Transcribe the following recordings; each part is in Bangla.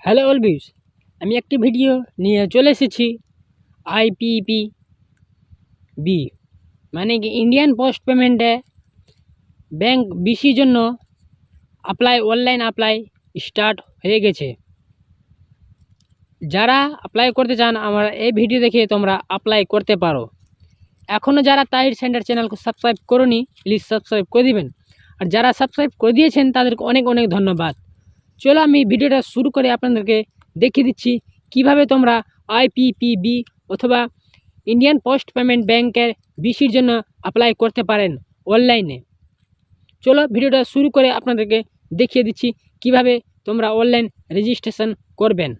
হ্যালো অলবিউস, আমি একটি ভিডিও নিয়ে চলে এসেছি। আইপিপিবি মানে কি ইন্ডিয়ান পোস্ট পেমেন্টে ব্যাংক বিসির জন্য অনলাইন অ্যাপ্লাই স্টার্ট হয়ে গেছে। যারা অ্যাপ্লাই করতে চান আমার এই ভিডিও দেখে তোমরা অ্যাপ্লাই করতে পারো। এখনও যারা তাহির সেন্টার চ্যানেলকে সাবস্ক্রাইব করোনি প্লিজ সাবস্ক্রাইব করে দিবেন, আর যারা সাবস্ক্রাইব করে দিয়েছেন তাদেরকে অনেক অনেক ধন্যবাদ। চলো আমি ভিডিওটা শুরু করে আপনাদেরকে দেখিয়ে দিচ্ছি কিভাবে তোমরা আইপিপিবি অথবা ইন্ডিয়ান পোস্ট পেমেন্ট ব্যাংকের বিসির জন্য অ্যাপ্লাই করতে পারেন অনলাইনে। চলো ভিডিওটা শুরু করে আপনাদেরকে দেখিয়ে দিচ্ছি কিভাবে তোমরা অনলাইন রেজিস্ট্রেশন করবেন।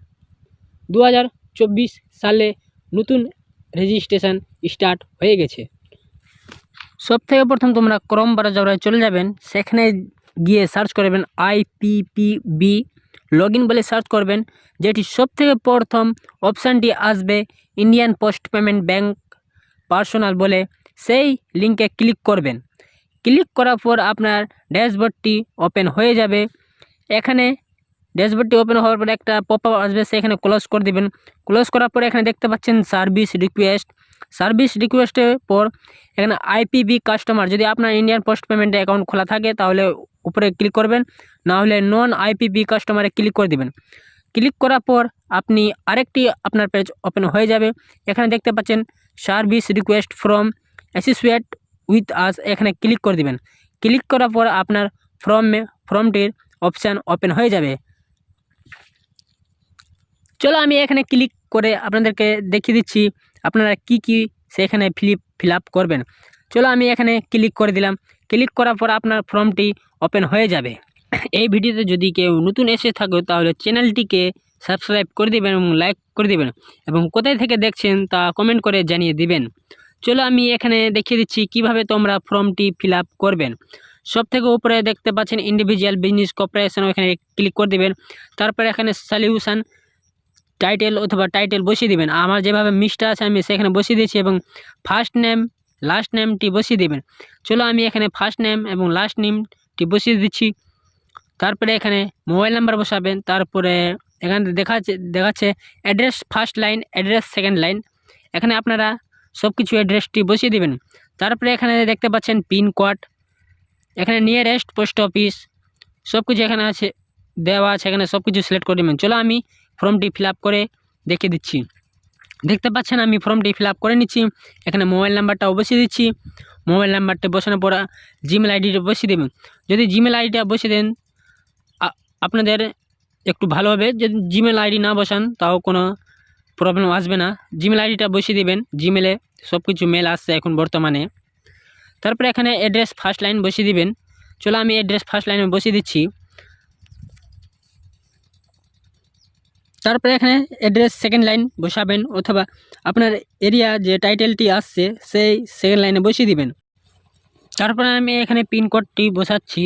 2024 সালে নতুন রেজিস্ট্রেশন স্টার্ট হয়ে গেছে। সবথেকে প্রথম তোমরা ক্রোম ব্রাউজারে চলে যাবেন, সেখানে গিয়ে সার্চ করবেন আইপিপিবি লগইন বলে সার্চ করবেন। যেটি সবথেকে প্রথম অপশানটি আসবে Indian post payment bank personal বলে, সেই লিঙ্কে ক্লিক করবেন। ক্লিক করার পর আপনার ড্যাশবোর্ডটি ওপেন হয়ে যাবে। এখানে ড্যাশবোর্ডটি ওপেন হওয়ার পর একটা পপ আপ আসবে, সেখানে ক্লোজ করে দেবেন। ক্লোজ করার পরে এখানে দেখতে পাচ্ছেন সার্ভিস রিকোয়েস্টের পর এখানে আইপিবি কাস্টমার, যদি আপনার ইন্ডিয়ান পোস্ট পেমেন্টে অ্যাকাউন্ট খোলা থাকে তাহলে উপরে ক্লিক করবেন, না হলে নন আইপিবি কাস্টমারে ক্লিক করে দেবেন। ক্লিক করার পর আপনি আরেকটি আপনার পেজ ওপেন হয়ে যাবে। এখানে দেখতে পাচ্ছেন service request from associate with us, এখানে ক্লিক করে দেবেন। ক্লিক করার পর আপনার ফর্মটির অপশান ওপেন হয়ে যাবে। চলো আমি এখানে ক্লিক করে আপনাদেরকে দেখিয়ে দিচ্ছি আপনারা কি সেখানে ফিল আপ করবেন। চলো আমি এখানে ক্লিক করে দিলাম। ক্লিক করার পর আপনার ফর্মটি ওপেন হয়ে যাবে। এই ভিডিওতে যদি কেউ নতুন এসে থাকো তাহলে চ্যানেলটিকে সাবস্ক্রাইব করে দেবেন এবং লাইক করে দেবেন, এবং কোথায় থেকে দেখছেন তা কমেন্ট করে জানিয়ে দিবেন। চলো আমি এখানে দেখিয়ে দিচ্ছি কিভাবে তোমরা ফর্মটি ফিল আপ করবেন। সবথেকে উপরে দেখতে পাচ্ছেন ইন্ডিভিজুয়াল বিজনেস কর্পোরেশন, এখানে ক্লিক করে দেবেন। তারপরে এখানে সলিউশন টাইটেল অথবা টাইটেল বসিয়ে দিবেন। আমার যেভাবে মিস্টার আছে আমি সেখানে বসিয়ে দিয়েছি, এবং ফার্স্ট নেম লাস্ট নেমটি বসিয়ে দিবেন। চলো আমি এখানে ফার্স্ট নেম এবং লাস্ট নেমটি বসিয়ে দিচ্ছি। তারপরে এখানে মোবাইল নাম্বার বসাবেন। তারপরে এখানে দেখাচ্ছে address first line, address second line, এখানে আপনারা সব কিছু অ্যাড্রেসটি বসিয়ে দিবেন। তারপরে এখানে দেখতে পাচ্ছেন পিনকোড, এখানে নিয়ারেস্ট পোস্ট অফিস, সব কিছু এখানে আছে দেওয়া আছে, এখানে সব কিছু সিলেক্ট করে দেবেন। চলো আমি ফর্মটি ফিল আপ করে দেখিয়ে দিচ্ছি। দেখতে পাচ্ছেন আমি ফর্মটি ফিল আপ করে নিচ্ছি। এখানে মোবাইল নাম্বারটাও বসিয়ে দিচ্ছি। মোবাইল নাম্বারটা বসানোর পর জিমেল আইডিটা বসিয়ে দেবেন। যদি জিমেল আইডিটা বসিয়ে দেন আপনাদের একটু ভালো হবে, যদি জিমেল আইডি না বসান তাও কোনো প্রবলেম আসবে না। জিমেল আইডিটা বসিয়ে দেবেন, জিমেলে সব কিছু মেল আসছে এখন বর্তমানে। তারপরে এখানে অ্যাড্রেস ফার্স্ট লাইন বসিয়ে দিবেন। চলো আমি অ্যাড্রেস ফার্স্ট লাইনে বসিয়ে দিচ্ছি। তারপরে এখানে অ্যাড্রেস সেকেন্ড লাইন বসাবেন, অথবা আপনার এরিয়া যে টাইটেলটি আসছে সেই সেকেন্ড লাইনে বসিয়ে দিবেন। তারপরে আমি এখানে পিনকোডটি বসাচ্ছি।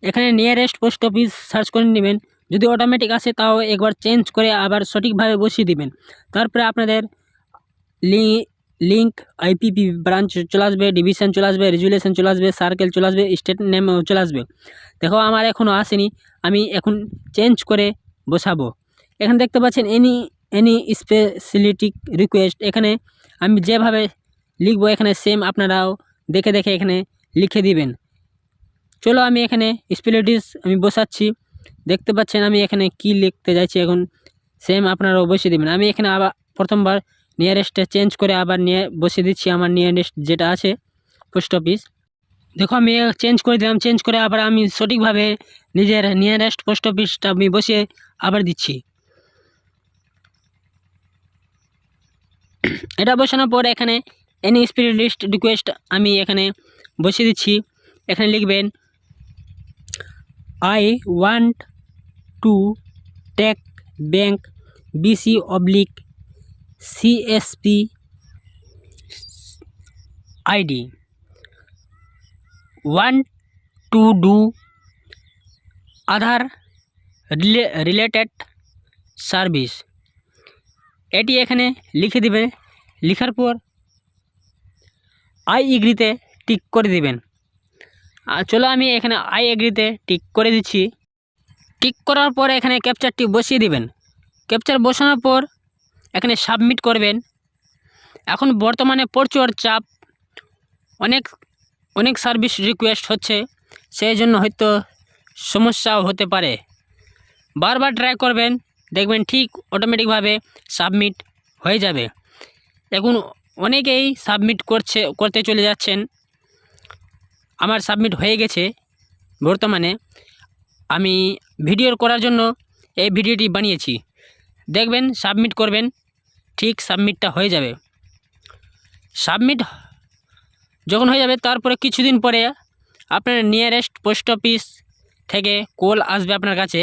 এখানে নিয়ারেস্ট পোস্ট অফিস সার্চ করে নেবেন, যদি অটোমেটিক আসে তাও একবার চেঞ্জ করে আবার সঠিকভাবে বসিয়ে দিবেন। তারপরে আপনাদের লিঙ্ক আইপিপি ব্রাঞ্চ চলে আসবে, ডিভিশন চলে আসবে, রেজুলেশন চলে আসবে, সার্কেল চলে আসবে, স্টেট নেম চলে আসবে। দেখো আমার এখনও আসেনি, আমি এখন চেঞ্জ করে বসাবো। এখানে দেখতে পাচ্ছেন এনি স্পেসিফিক রিকোয়েস্ট, এখানে আমি যেভাবে লিখবো এখানে সেম আপনারাও দেখে এখানে লিখে দিবেন। চলো আমি এখানে স্পেলিটিস আমি বসাচ্ছি। দেখতে পাচ্ছেন আমি এখানে কি লিখতে যাচ্ছি, এখন সেম আপনারাও বসিয়ে দেবেন। আমি এখানে আবার প্রথমবার নিয়ারেস্টে চেঞ্জ করে আবার বসিয়ে দিচ্ছি আমার নিয়ারেস্ট যেটা আছে পোস্ট অফিস। দেখো আমি চেঞ্জ করে দিলাম, চেঞ্জ করে আবার আমি সঠিকভাবে নিজের নিয়ারেস্ট পোস্ট অফিসটা আমি বসিয়ে আবার দিচ্ছি। এটা বসানোর পর এখানে এনি স্পেশালিস্ট রিকোয়েস্ট আমি এখানে বসিয়ে দিচ্ছি। এখানে লিখবেন I want to take bank BC oblique CSP ID want to do Aadhaar related service, এটি এখানে লিখে দিবেন। লেখার পর আই এগ্রিতে টিক করে দিবেন। চলো আমি এখানে আই এগ্রিতে টিক করে দিচ্ছি। টিক করার পর এখানে ক্যাপচারটি বসিয়ে দিবেন। ক্যাপচার বসানোর পর এখানে সাবমিট করবেন। এখন বর্তমানে প্রচুর চাপ, অনেক সার্ভিস রিকোয়েস্ট হচ্ছে, সেই জন্য হয়তো সমস্যাও হতে পারে। বারবার ট্রাই করবেন, দেখবেন ঠিক অটোমেটিকভাবে সাবমিট হয়ে যাবে। এখন অনেকেই সাবমিট করতে চলে যাচ্ছেন। আমার সাবমিট হয়ে গেছে। বর্তমানে আমি ভিডিও করার জন্য এই ভিডিওটি বানিয়েছি। দেখবেন সাবমিট করবেন, ঠিক সাবমিটটা হয়ে যাবে। সাবমিট যখন হয়ে যাবে তারপরে কিছুদিন পরে আপনার নিয়ারেস্ট পোস্ট অফিস থেকে কল আসবে আপনার কাছে।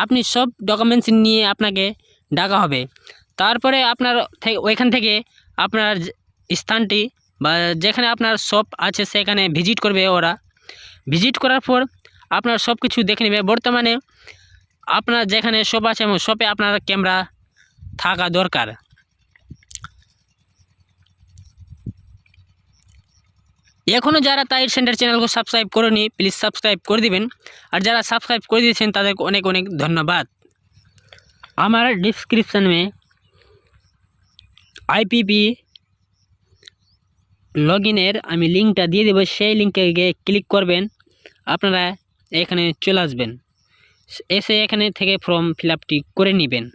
আপনি সব ডকুমেন্টস নিয়ে আপনাকে ডাকা হবে। তারপরে আপনার ওইখান থেকে আপনার স্থানটি বা যেখানে আপনার শপ আছে সেখানে ভিজিট করবে ওরা। ভিজিট করার পর আপনার সব কিছু দেখে নেবে। বর্তমানে আপনার যেখানে শপ আছে শপে আপনার ক্যামেরা থাকা দরকার। এখনও যারা তাহির সেন্টার চ্যানেলকে সাবস্ক্রাইব করেনি প্লিজ সাবস্ক্রাইব করে দিবেন। আর যারা সাবস্ক্রাইব করে দিয়েছেন তাদেরকে অনেক অনেক ধন্যবাদ। আমার डिस्क्रिप्शन में আইপিপি লগইনের আমি লিঙ্কটা দিয়ে দেবো, সেই লিঙ্কে গিয়ে ক্লিক করবেন। আপনারা এখানে চলে আসবেন, এসে এখানে থেকে ফর্ম ফিল আপটি করে নেবেন।